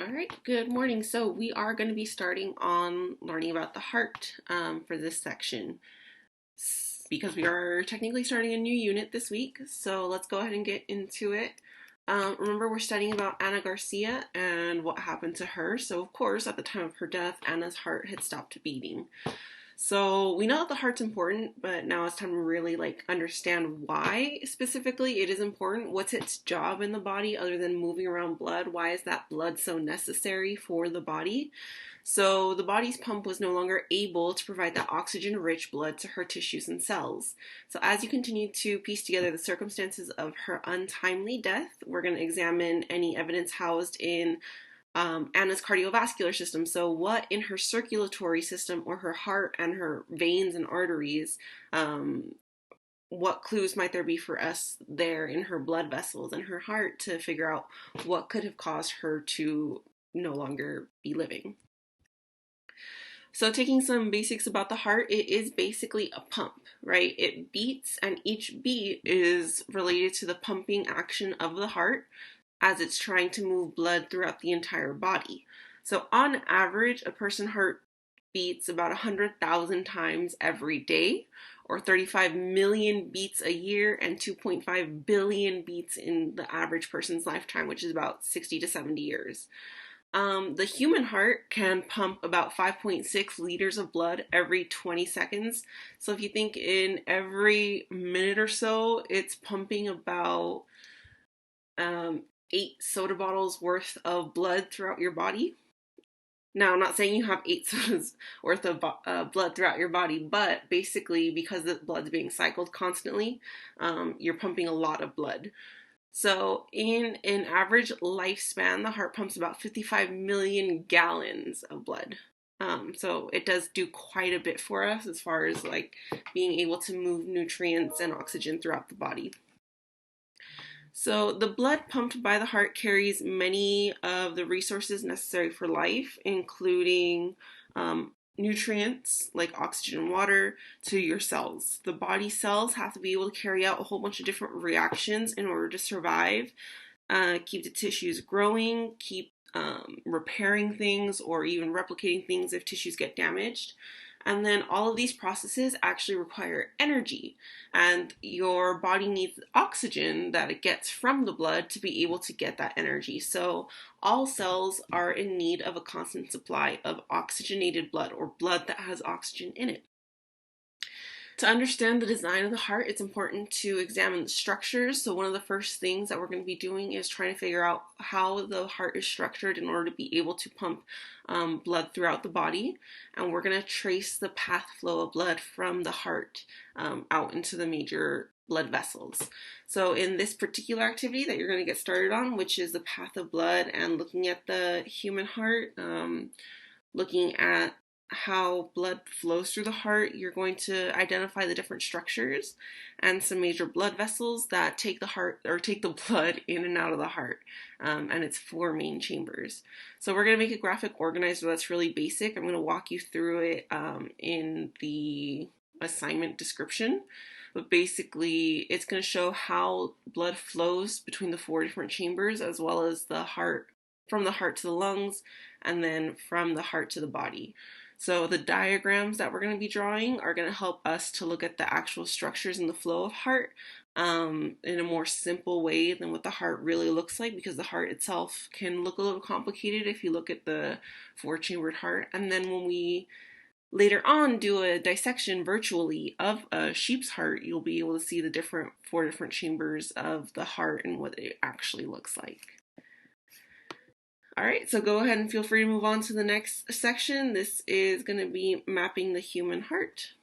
All right, good morning. So we are going to be starting on learning about the heart for this section because we are technically starting a new unit this week. So let's go ahead and get into it. Remember, we're studying about Anna Garcia and what happened to her. So of course, at the time of her death, Anna's heart had stopped beating. So we know that the heart's important, but now it's time to really understand why specifically it is important. What's its job in the body other than moving around blood? Why is that blood so necessary for the body? So the body's pump was no longer able to provide that oxygen-rich blood to her tissues and cells. So as you continue to piece together the circumstances of her untimely death, we're going to examine any evidence housed in Anna's cardiovascular system. So what in her circulatory system or her heart and her veins and arteries, what clues might there be for us there in her blood vessels and her heart to figure out what could have caused her to no longer be living? So taking some basics about the heart, it is basically a pump, right? It beats, and each beat is related to the pumping action of the heart as it's trying to move blood throughout the entire body. So on average, a person's heart beats about 100,000 times every day, or 35 million beats a year, and 2.5 billion beats in the average person's lifetime, which is about 60 to 70 years. The human heart can pump about 5.6 liters of blood every 20 seconds. So if you think in every minute or so, it's pumping about 8 soda bottles worth of blood throughout your body. Now, I'm not saying you have 8 sodas worth of blood throughout your body, but basically because the blood's being cycled constantly, you're pumping a lot of blood. So in an average lifespan, the heart pumps about 55 million gallons of blood. So it does do quite a bit for us as far as being able to move nutrients and oxygen throughout the body. So the blood pumped by the heart carries many of the resources necessary for life, including nutrients like oxygen and water to your cells. The body cells have to be able to carry out a whole bunch of different reactions in order to survive, keep the tissues growing, keep repairing things, or even replicating things if tissues get damaged. And then all of these processes actually require energy, and your body needs oxygen that it gets from the blood to be able to get that energy. So all cells are in need of a constant supply of oxygenated blood, or blood that has oxygen in it. To understand the design of the heart, it's important to examine the structures. So one of the first things that we're going to be doing is trying to figure out how the heart is structured in order to be able to pump blood throughout the body. And we're going to trace the path flow of blood from the heart out into the major blood vessels. So in this particular activity that you're going to get started on, which is the path of blood and looking at the human heart, looking at how blood flows through the heart, you're going to identify the different structures and some major blood vessels that take the heart or take the blood in and out of the heart, and its 4 main chambers. So we're going to make a graphic organizer that's really basic. I'm going to walk you through it in the assignment description. But basically, it's going to show how blood flows between the 4 different chambers, as well as the heart, from the heart to the lungs, and then from the heart to the body. So the diagrams that we're going to be drawing are going to help us to look at the actual structures and the flow of heart in a more simple way than what the heart really looks like, because the heart itself can look a little complicated if you look at the 4-chambered heart. And then when we later on do a dissection virtually of a sheep's heart, you'll be able to see the 4 different chambers of the heart and what it actually looks like. All right, so go ahead and feel free to move on to the next section. This is going to be mapping the human heart.